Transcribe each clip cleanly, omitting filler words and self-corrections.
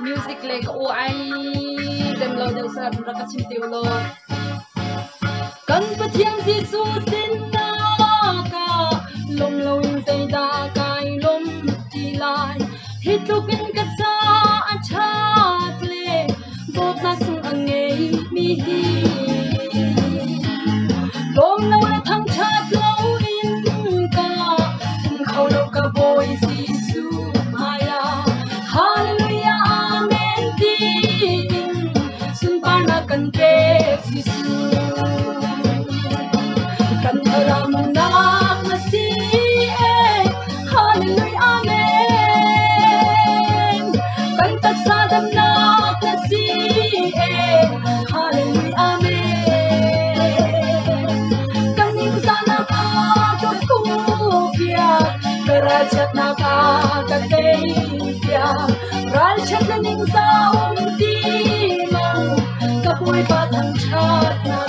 music le ka o ai dem lo deu sa ra ka chim teu lo kan pathian Giêsu sin na ka lom lo sei da kai lom ti lai hit to kin ka sa a cha tle bot na sung angei mi hi lom lo na thang chat lo in ka khau lo ka boy Giêsu maya hallelujah amen tin sun pa na kan ke Giêsu kan haram na si hallelujah amen kan tak sadam na si hallelujah amen kan ning sana ka ku pia karajat na ka ka pia rajat na ning sa ti mo kapoy pa thang chat na ka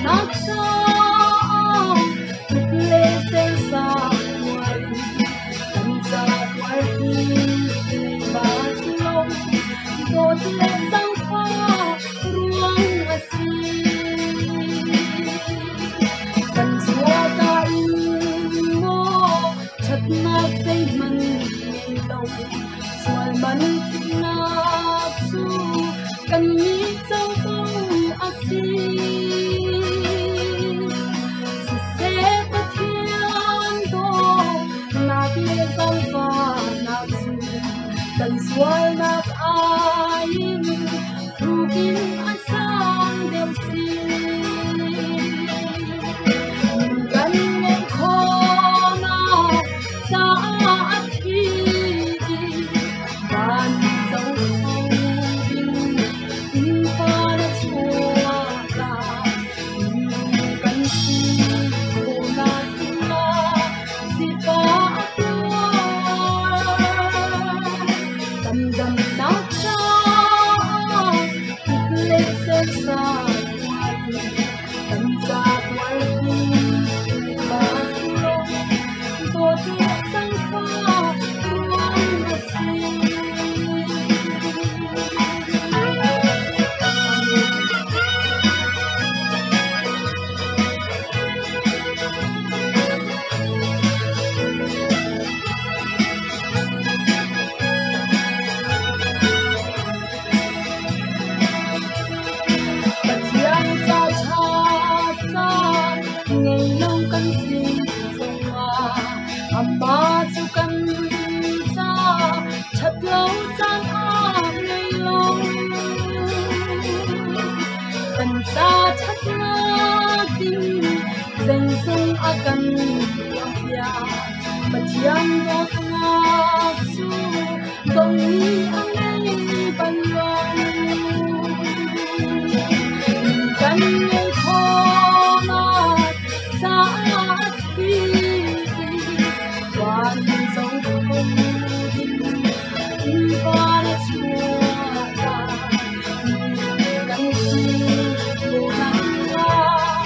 nát sao thức lệ sen xa ngoài tận ra quay đi ba lâu một lên răng pha ruộng asi tận xua ta ngô chặt nát cây măng lâu xoài măng nát su cần nghĩ dấu bông asi sẽ bất thiên đô nát lệ răng pha nát su tận xoài nát ai thu kim ai sang đều xin gần nghe khó nào xa thi và dấu không bình pha đã chua ta gần khi khổ nạn ta si pha tầm dầm nát cha thức lên sen xa ngoài tầm ra quay đi ba lâu một lệ răng pha ruộng asi ba chu kan cha chat lâu chan a ngây lâu kan cha chat na tim deng sung a kan ya pachian do nga su dong ni a ngây ban long kan ngây kho na sa thi và dấu không in qua đã chua ta gần khi cô nắng qua